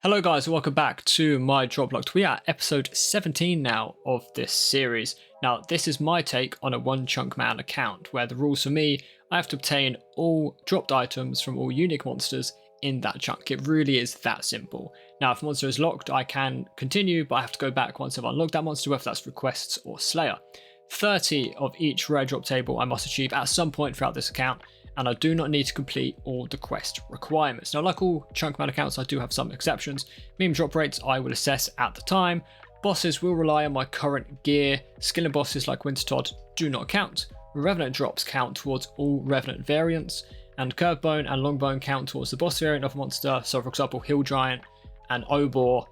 Hello guys, welcome back to MyDropLocked. We are at episode 17 now of this series. Now this is my take on a one chunk man account where the rules for me, I have to obtain all dropped items from all unique monsters in that chunk. It really is that simple. Now if a monster is locked I can continue, but I have to go back once I've unlocked that monster, whether that's requests or Slayer. 30 of each rare drop table I must achieve at some point throughout this account, and I do not need to complete all the quest requirements. Now, like all Chunkman accounts, I do have some exceptions. Meme drop rates I will assess at the time. Bosses will rely on my current gear. Skill and bosses like Wintertodd do not count. Revenant drops count towards all Revenant variants, and Curved Bone and Longbone count towards the boss variant of a monster. So for example, Hill Giant and Obor,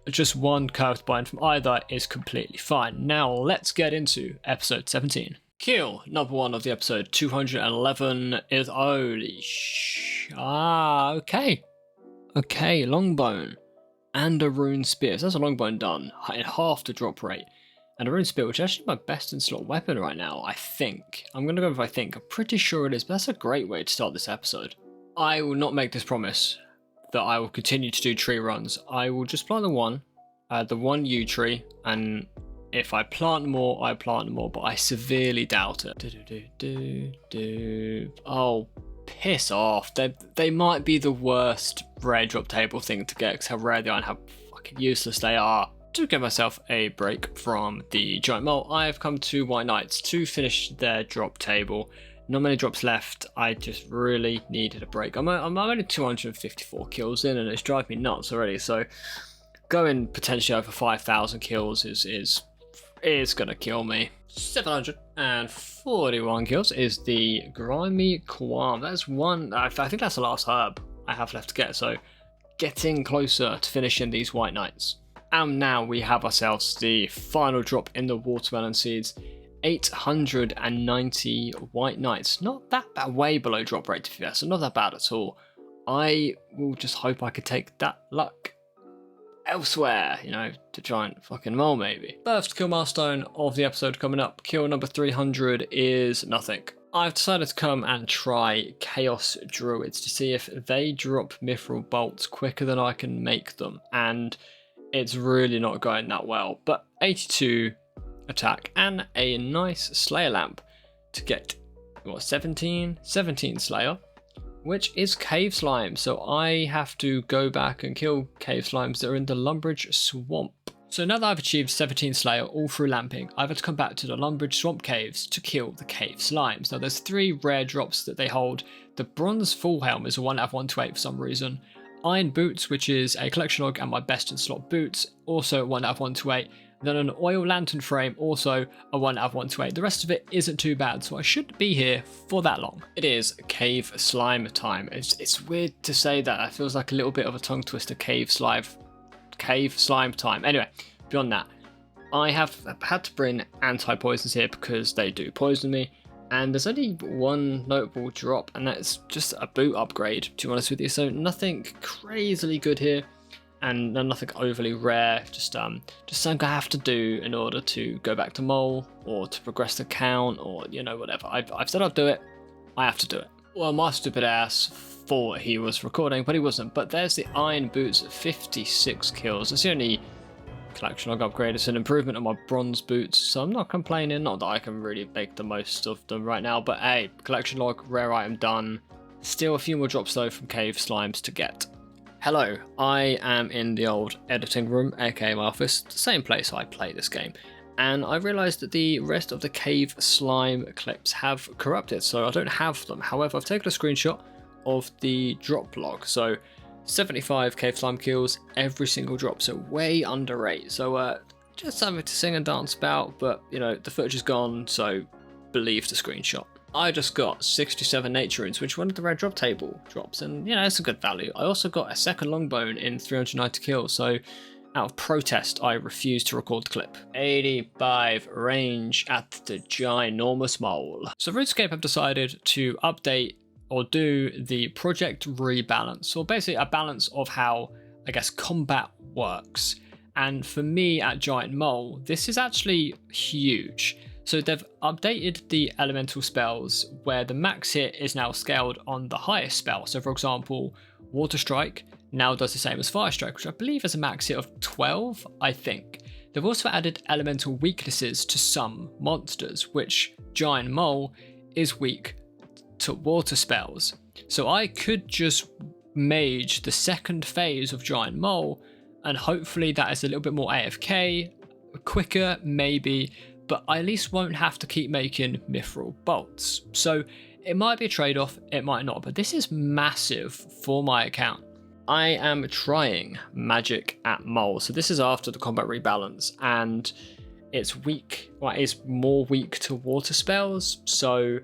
just one Curved Bone from either is completely fine. Now let's get into episode 17. Kill number 1 of the episode 211 is okay, Longbone and a Rune Spear. So that's a Longbone done in half the drop rate, and a Rune Spear, which is actually my best in slot weapon right now. I think I'm gonna go with I'm pretty sure it is, but that's a great way to start this episode. I will not make this promise that I will continue to do tree runs. I will just plant the one yew tree, and if I plant more, I plant more, but I severely doubt it. Oh, piss off. They might be the worst rare drop table thing to get, because how rare they are and how fucking useless they are. To give myself a break from the giant mole, I have come to White Knights to finish their drop table. Not many drops left. I just really needed a break. I'm only 254 kills in, and it's driving me nuts already. So going potentially over 5,000 kills is gonna kill me. 741 kills is the Grimy Qualm. That's one, I think that's the last herb I have left to get, so getting closer to finishing these White Knights. And now we have ourselves the final drop in the watermelon seeds. 890 White Knights. Not that bad, way below drop rate to be fair, so not that bad at all. I will just hope I could take that luck elsewhere, to giant fucking mole maybe. First kill milestone of the episode coming up. Kill number 300 is nothing. I've decided to come and try Chaos Druids to see if they drop Mithril Bolts quicker than I can make them, and it's really not going that well. But 82 attack and a nice Slayer lamp to get, 17 Slayer, which is cave slime, so I have to go back and kill cave slimes that are in the Lumbridge Swamp. So now that I've achieved 17 Slayer all through lamping, I've had to come back to the Lumbridge Swamp caves to kill the cave slimes. Now there's 3 rare drops that they hold. The Bronze Full Helm is a 1 out of 128 for some reason. Iron Boots, which is a collection log and my best in slot boots, also 1 out of 128. Then an Oil Lantern Frame, also a 1 out of 128. The rest of it isn't too bad, so I shouldn't be here for that long. It is cave slime time. It's weird to say that. It feels like a little bit of a tongue twister. Cave slime time. Anyway, beyond that, I have had to bring anti-poisons here because they do poison me. And there's only one notable drop, and that's just a boot upgrade, to be honest with you. So nothing crazily good here, and nothing overly rare. Just something I have to do in order to go back to Mole, or to progress the count, or whatever. I've said I'll do it. I have to do it. Well, my stupid ass thought he was recording, but he wasn't. But there's the Iron Boots at 56 kills. That's the only collection log upgrade. It's an improvement on my bronze boots, so I'm not complaining. Not that I can really make the most of them right now, but hey, collection log, rare item done. Still a few more drops though from cave slimes to get. Hello, I am in the old editing room, aka my office, the same place I play this game, and I realised that the rest of the cave slime clips have corrupted, so I don't have them. However, I've taken a screenshot of the drop log, so 75 cave slime kills, every single drop, so way under 8. So just something to sing and dance about, but the footage is gone, so believe the screenshot. I just got 67 nature runes, which one of the rare drop table drops, and it's a good value. I also got a second longbone in 390 kills, so out of protest I refused to record the clip. 85 range at the ginormous mole. So RUNESCAPE have decided to update or do the project rebalance, or basically a balance of how, I guess, combat works. And for me at Giant Mole, this is actually huge. So they've updated the elemental spells where the max hit is now scaled on the highest spell. So for example, Water Strike now does the same as Fire Strike, which I believe is a max hit of 12, I think. They've also added elemental weaknesses to some monsters, which Giant Mole is weak to water spells. So I could just mage the second phase of Giant Mole, and hopefully that is a little bit more AFK, quicker maybe, but I at least won't have to keep making mithril bolts. So it might be a trade-off, it might not, but this is massive for my account. I am trying magic at Mole, so this is after the combat rebalance, and it's weak, well, it's more weak to water spells, so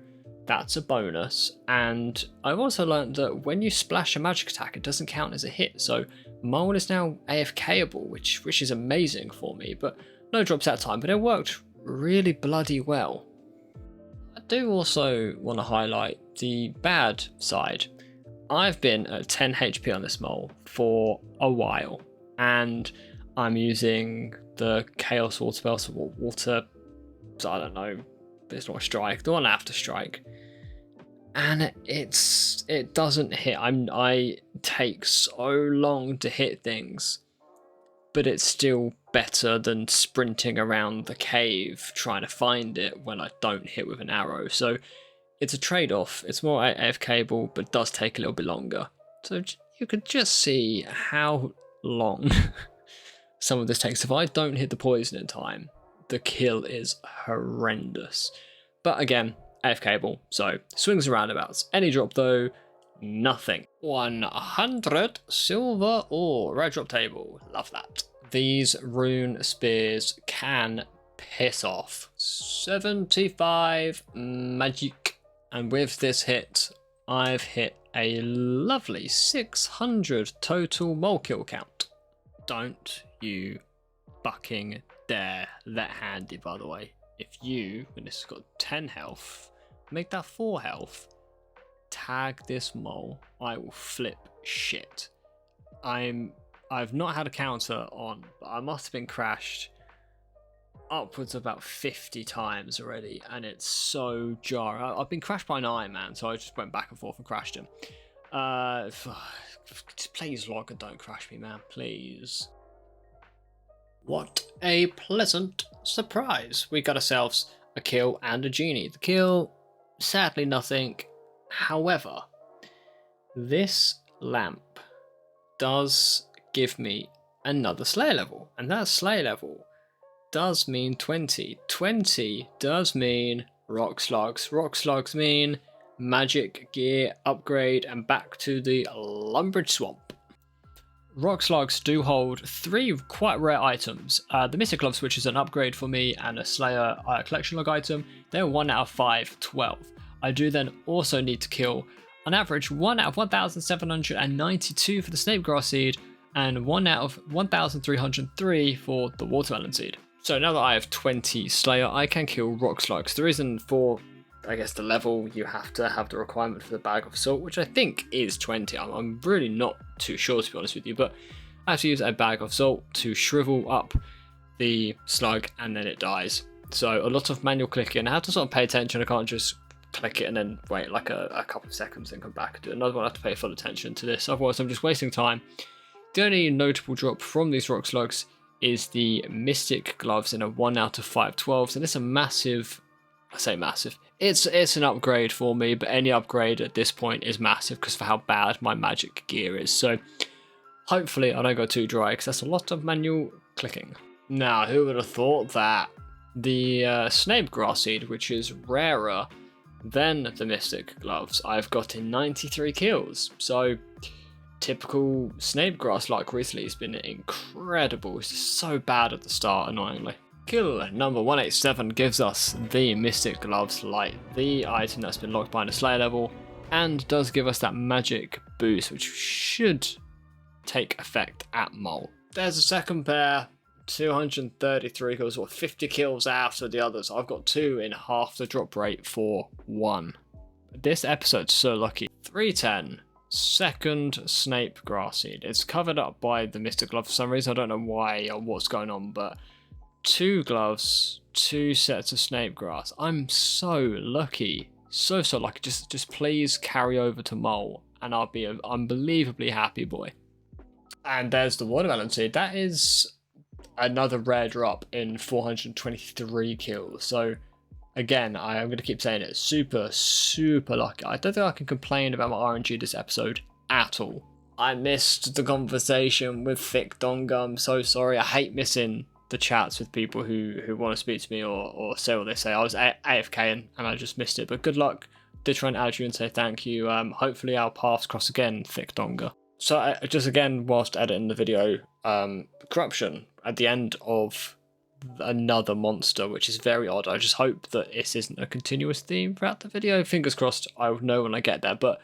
that's a bonus. And I've also learned that when you splash a magic attack, it doesn't count as a hit, so Mole is now AFKable, which is amazing for me, but no drops that time, but it worked really bloody well. I do also want to highlight the bad side. I've been at 10 HP on this Mole for a while, and I'm using the Chaos Water spell, so water, so I don't know, it's not a strike, the one after strike, and it doesn't hit. I take so long to hit things, but it's still better than sprinting around the cave trying to find it when I don't hit with an arrow. So it's a trade-off. It's more AFKable, but does take a little bit longer. So you could just see how long some of this takes. If I don't hit the poison in time, the kill is horrendous. But again, AFKable, so swings and roundabouts. Any drop though, nothing. 100 silver ore. Red drop table, love that. These rune spears can piss off. 75 magic. And with this hit, I've hit a lovely 600 total mole kill count. Don't you fucking dare let handy, by the way. If you, when this has got 10 health, make that 4 health, tag this mole, I will flip shit. I've not had a counter on, but I must have been crashed upwards of about 50 times already, and it's so jarring. I've been crashed by an Iron Man, so I just went back and forth and crashed him. Please log and don't crash me, man, please. What a pleasant surprise. We got ourselves a kill and a genie. The kill, sadly nothing. However, this lamp does give me another Slayer level, and that Slayer level does mean 20. 20 does mean rock slugs. Rock slugs mean magic gear upgrade and back to the Lumbridge Swamp. Rock slugs do hold 3 quite rare items. The Mystic Gloves, which is an upgrade for me, and a Slayer collection log item. They're 1 out of 5, 12. I do then also need to kill on average 1 out of 1,792 for the Snape Grass Seed, and 1 out of 1,303 for the Watermelon Seed. So now that I have 20 Slayer, I can kill rock slugs. The reason for, I guess, the level, you have to have the requirement for the Bag of Salt, which I think is 20. I'm really not too sure, to be honest with you, but I have to use a Bag of Salt to shrivel up the slug and then it dies. So a lot of manual clicking. I have to sort of pay attention. I can't just click it and then wait like a couple of seconds and come back and do another one. I have to pay full attention to this, otherwise I'm just wasting time. The only notable drop from these rock slugs is the Mystic Gloves in a 1 out of 5 12s, and it's a massive, I say massive, it's an upgrade for me, but any upgrade at this point is massive because for how bad my magic gear is. So hopefully I don't go too dry, because that's a lot of manual clicking. Now, who would have thought that the Snape Grass Seed, which is rarer than the Mystic Gloves, I've gotten 93 kills. So typical Snape Grass luck recently has been incredible. It's just so bad at the start, annoyingly. Kill number 187 gives us the Mystic Gloves Light, the item that's been locked behind a Slayer level, and does give us that magic boost, which should take effect at Mole. There's a second pair, 233 kills, or 50 kills after the others. I've got 2 in half the drop rate for 1. This episode's so lucky. 310. Second Snape Grass Seed. It's covered up by the Mystic Glove for some reason. I don't know why or what's going on, but 2 gloves, 2 sets of Snape Grass. I'm so lucky. So lucky. Just please carry over to Mole and I'll be an unbelievably happy boy. And there's the watermelon seed. That is another rare drop in 423 kills. So again, I'm going to keep saying it, super, super lucky. I don't think I can complain about my RNG this episode at all. I missed the conversation with Thick Donga. I'm so sorry. I hate missing the chats with people who want to speak to me or say what they say. I was AFKing and I just missed it. But good luck. Did try and add you and say thank you. Hopefully our paths cross again, Thick Donga. So just again, whilst editing the video, corruption at the end of another monster, which is very odd. I just hope that this isn't a continuous theme throughout the video. Fingers crossed, I will know when I get there. But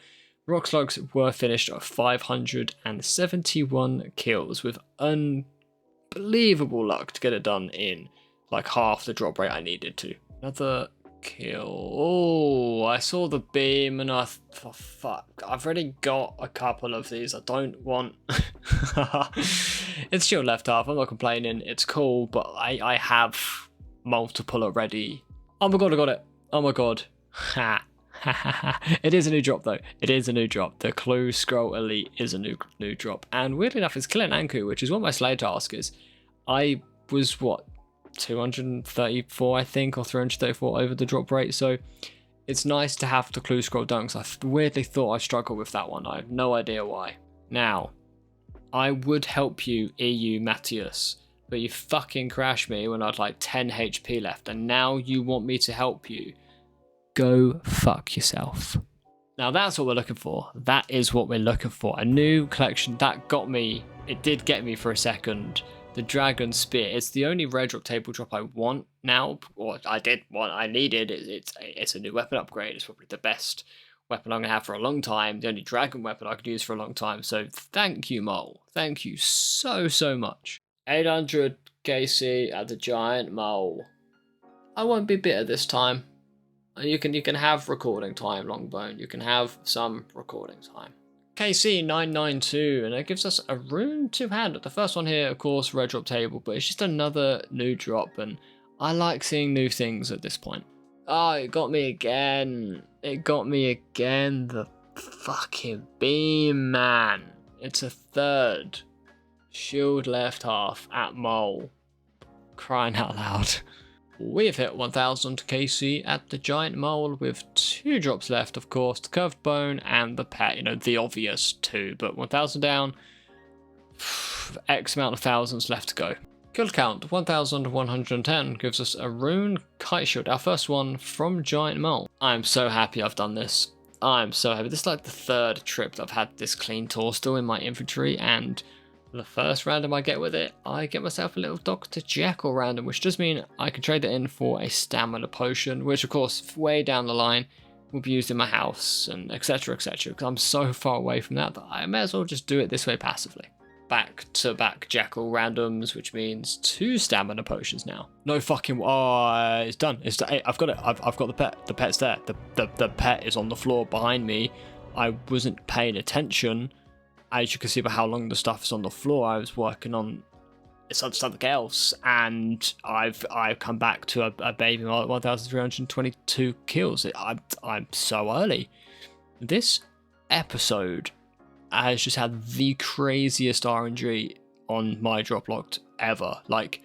Rock Slugs were finished at 571 kills with unbelievable luck to get it done in like half the drop rate I needed to. Another kill. Oh, I saw the beam and I thought, fuck, I've already got a couple of these. I don't want... It's still left half, I'm not complaining, it's cool, but I have multiple already. Oh my god, I got it. Oh my god. Ha. It is a new drop though. It is a new drop. The Clue Scroll Elite is a new drop. And weirdly enough, it's killing Anku, which is what my slay task is. I was, what, 234 I think, or 334 over the drop rate, so it's nice to have the Clue Scroll done, because I weirdly thought I struggled with that one. I have no idea why. Now, I would help you, EU Matthias, but you fucking crashed me when I had like 10 HP left, and now you want me to help you. Go fuck yourself. Now that's what we're looking for. That is what we're looking for. A new collection that got me, it did get me for a second. The Dragon Spear. It's the only rare drop table drop I want now, or I needed. It's a new weapon upgrade. It's probably the best weapon I'm going to have for a long time. The only dragon weapon I could use for a long time. So thank you, Mole. Thank you so, so much. 800 KC at the Giant Mole. I won't be bitter this time. You can have recording time, Longbone. You can have some recording time. KC992, and it gives us a rune two-handed. The first one here, of course, red drop table, but it's just another new drop, and I like seeing new things at this point. Oh, it got me again. It got me again. The fucking beam, man. It's a third. Shield left half at Mole. Crying out loud. We've hit 1000 KC at the Giant Mole with 2 drops left, of course, the Curved Bone and the Pet, the obvious 2, but 1000 down, X amount of thousands left to go. Kill count 1110 gives us a rune Kite Shield, our first one from Giant Mole. I'm so happy I've done this. I'm so happy. This is like the 3rd trip that I've had this clean tour still in my inventory, and the first random I get with it, I get myself a little Dr. Jekyll random, which does mean I can trade it in for a stamina potion, which of course, way down the line, will be used in my house, and etc, etc, because I'm so far away from that I may as well just do it this way passively. Back to back Jekyll randoms, which means 2 stamina potions now. No fucking, oh, it's done. It's done. Hey, I've got it. I've got the pet. The pet's there. The pet is on the floor behind me. I wasn't paying attention. As you can see by how long the stuff is on the floor, I was working on something else, and I've come back to a baby 1,322 kills. I'm so early. This episode has just had the craziest RNG on MyDropLocked ever. Like,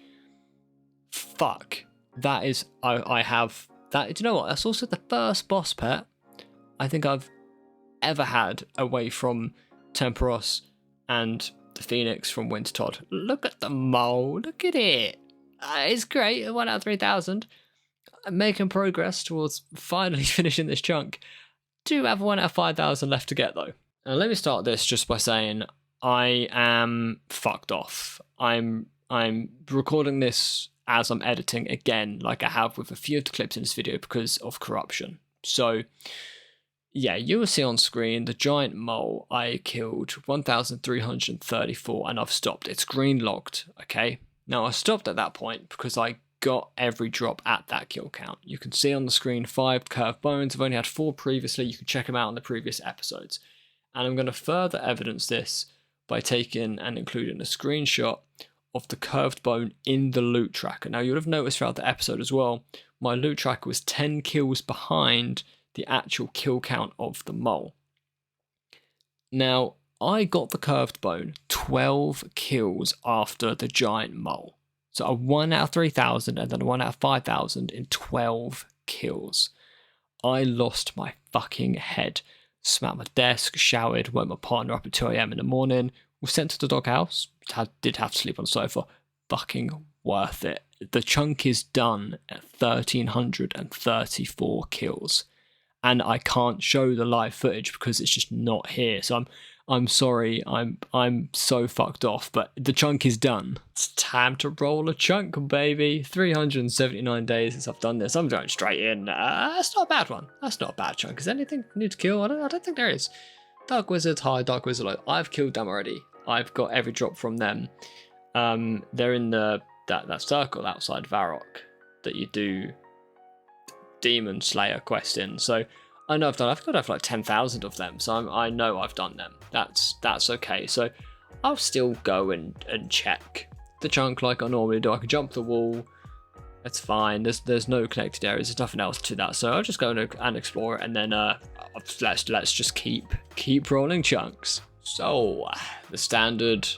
fuck. That is, I have that. Do you know what? That's also the first boss pet I think I've ever had away from Temperos and the Phoenix from Wintertodd. Look at the mole, look at it. It's great, 1 out of 3,000. I'm making progress towards finally finishing this chunk. Do have 1 out of 5,000 left to get though. Now let me start this just by saying I am fucked off. I'm recording this as I'm editing again, like I have with a few of the clips in this video because of corruption. So yeah, you will see on screen the Giant Mole I killed 1,334 and I've stopped. It's green locked, okay? Now I stopped at that point because I got every drop at that kill count. You can see on the screen 5 curved bones. I've only had 4 previously. You can check them out in the previous episodes. And I'm going to further evidence this by taking and including a screenshot of the curved bone in the loot tracker. Now you'll have noticed throughout the episode as well, my loot tracker was 10 kills behind the actual kill count of the mole. Now, I got the curved bone 12 kills after the giant mole. So a 1 out of 3,000 and then a 1 out of 5,000 in 12 kills. I lost my fucking head. Smacked my desk, showered, woke my partner up at 2 a.m. in the morning, was sent to the doghouse, did have to sleep on the sofa. Fucking worth it. The chunk is done at 1,334 kills. And I can't show the live footage because it's just not here. So I'm sorry, I'm so fucked off, but the chunk is done. It's time to roll a chunk, baby. 379 days since I've done this. I'm going straight in. That's not a bad one. That's not a bad chunk. Is there anything new to kill? I don't think there is. Dark Wizard high, Dark Wizard low. I've killed them already. I've got every drop from them. They're in that circle outside Varok that you do Demon Slayer quest in. So I know I've got like 10,000 of them, so I know I've done them. That's okay. So I'll still go and check the chunk like I normally do. I can jump the wall. That's fine. There's no connected areas. There's nothing else to that. So I'll just go and explore it, and then let's just keep rolling chunks. So the standard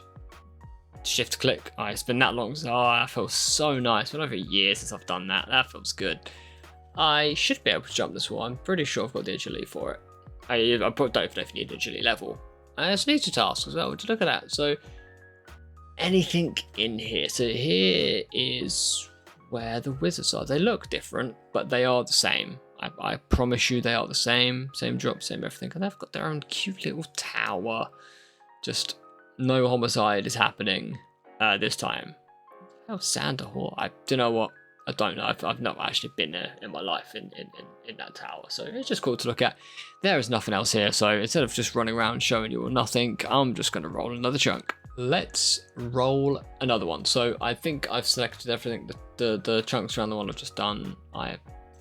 shift click. It's been that long. That feels so nice. It's been over a year since I've done that. That feels good. I should be able to jump this wall. I'm pretty sure I've got the agility for it. I don't know if you need agility level. It's an easy task as well. Would you look at that? So anything in here? So here is where the wizards are. They look different, but they are the same. I promise you they are the same. Same drop, same everything. And they've got their own cute little tower. Just no homicide is happening this time. Oh, Sanderhor. I don't know what. I don't know. I've not actually been there in my life in that tower, so it's just cool to look at. There is nothing else here, so instead of just running around showing you all nothing, I'm just going to roll another chunk. Let's roll another one. So I think I've selected everything. The chunks around the one I've just done.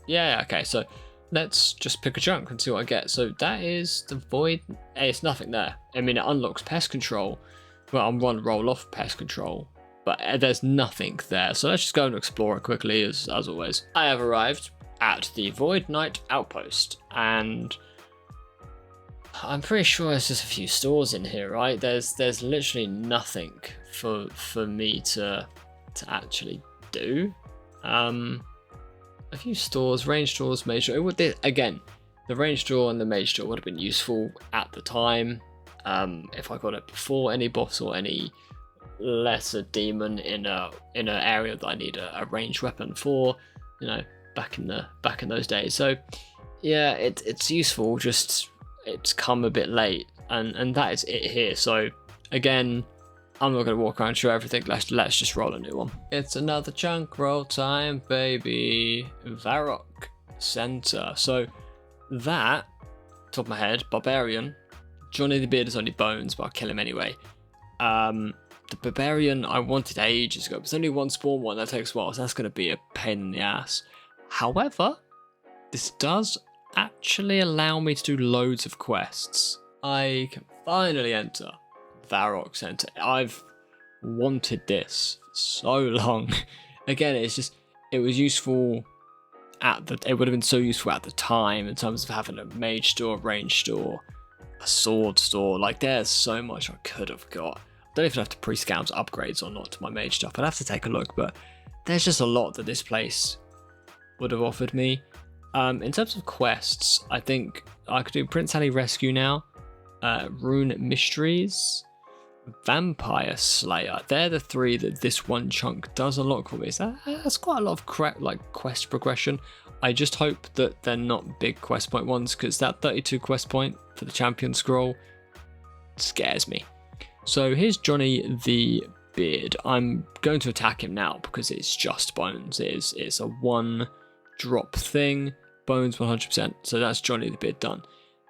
Yeah, okay. So let's just pick a chunk and see what I get. So that is the void. Hey, it's nothing there. I mean, it unlocks pest control. Well, I'm going to roll off pest control. But there's nothing there, so let's just go and explore it quickly, as always. I have arrived at the Void Knight Outpost, and I'm pretty sure there's just a few stores in here, right? There's literally nothing for me to actually do. A few stores, range stores, mage store. Again, the range store and the mage store would have been useful at the time. If I got it before any boss or any lesser demon in an area that I need a ranged weapon for, back in those days. So yeah, it's useful, just it's come a bit late, and that is it here. So again, I'm not going to walk around and show everything. Let's just roll a new one. It's another chunk roll time, baby. Varok Center. So that, top of my head, Barbarian. Johnny the Beard is only bones, but I'll kill him anyway. The Barbarian I wanted ages ago, but there's only one spawn one. That takes a while, so that's going to be a pain in the ass. However, this does actually allow me to do loads of quests. I can finally enter Varok Center. I've wanted this for so long. Again, it was useful it would have been so useful at the time in terms of having a mage store, range store, a sword store. Like, there's so much I could have got. I don't even have to pre-scout upgrades or not to my mage stuff. I'd have to take a look, but there's just a lot that this place would have offered me. In terms of quests, I think I could do Prince Ali Rescue now, Rune Mysteries, Vampire Slayer. They're the three that this one chunk does unlock for me. So that's quite a lot of quest progression. I just hope that they're not big quest point ones, because that 32 quest point for the champion scroll scares me. So here's Johnny the Beard. I'm going to attack him now because it's just bones. It's a one drop thing, bones 100%. So that's Johnny the Beard done.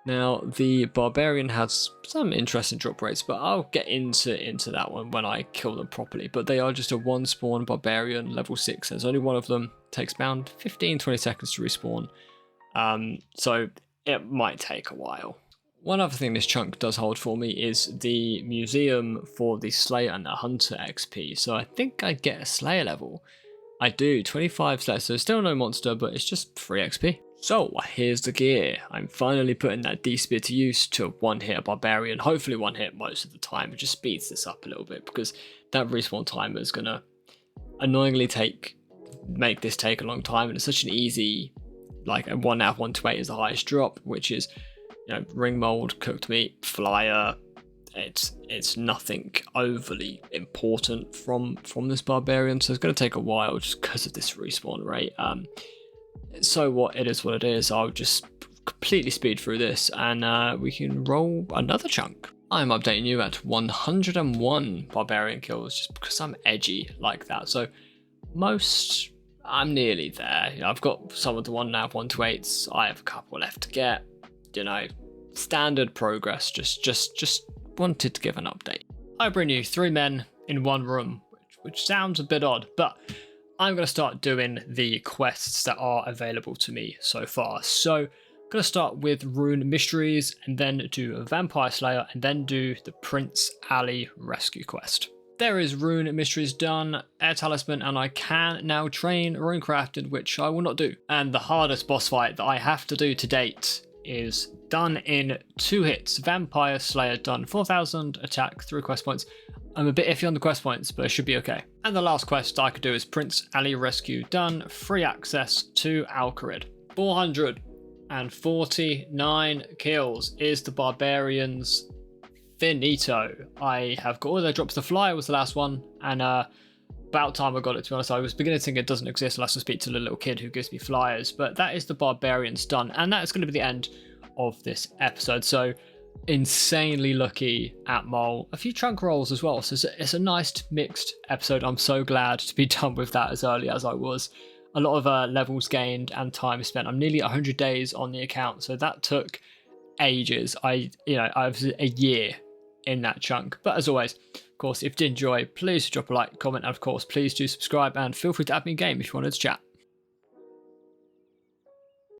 Now the Barbarian has some interesting drop rates, but I'll get into that one when I kill them properly. But they are just a one spawn Barbarian level 6. There's only one of them. Takes around 15-20 seconds to respawn. So it might take a while. One other thing this chunk does hold for me is the museum for the Slayer and the Hunter XP. So I think I get a Slayer level. I do, 25 Slayer, so still no monster, but it's just free XP. So here's the gear. I'm finally putting that D-Spear to use to one-hit Barbarian, hopefully one-hit most of the time. It just speeds this up a little bit because that respawn timer is going to annoyingly make this take a long time, and it's such an easy, like a 1 out of 128 is the highest drop, which is, you know, ring mold, cooked meat, flyer. It's nothing overly important from this Barbarian, so it's going to take a while just because of this respawn rate. So what, it is what it is. I'll just completely speed through this and we can roll another chunk. I'm updating you at 101 Barbarian kills just because I'm edgy like that. So I'm nearly there. You know, I've got some of the 1 out of 128s. I have a couple left to get. You know, standard progress. Just wanted to give an update. I bring you 3 men in 1 room, which sounds a bit odd, but I'm going to start doing the quests that are available to me so far. So I'm going to start with Rune Mysteries and then do Vampire Slayer and then do the Prince Ali Rescue quest. There is Rune Mysteries done, Air Talisman, and I can now train Runecrafted, which I will not do. And the hardest boss fight that I have to do to date is done in 2 hits. Vampire Slayer done 4,000 attack, 3 quest points. I'm a bit iffy on the quest points, but it should be okay. And the last quest I could do is Prince Ali Rescue done, free access to Alcarid. 449 kills is the Barbarian's finito. I have got all their drops. The flyer was the last one, and about time I got it, to be honest. I was beginning to think it doesn't exist unless I speak to the little kid who gives me flyers, but that is the Barbarian's done, and that is going to be the end of this episode. So insanely lucky at Mole, a few trunk rolls as well, so it's a nice mixed episode. I'm so glad to be done with that as early as I was. A lot of levels gained and time spent. I'm nearly 100 days on the account, so that took ages. I was a year in that chunk. But as always, of course, if you did enjoy, please drop a like, comment, and of course please do subscribe, and feel free to add me in game if you wanted to chat.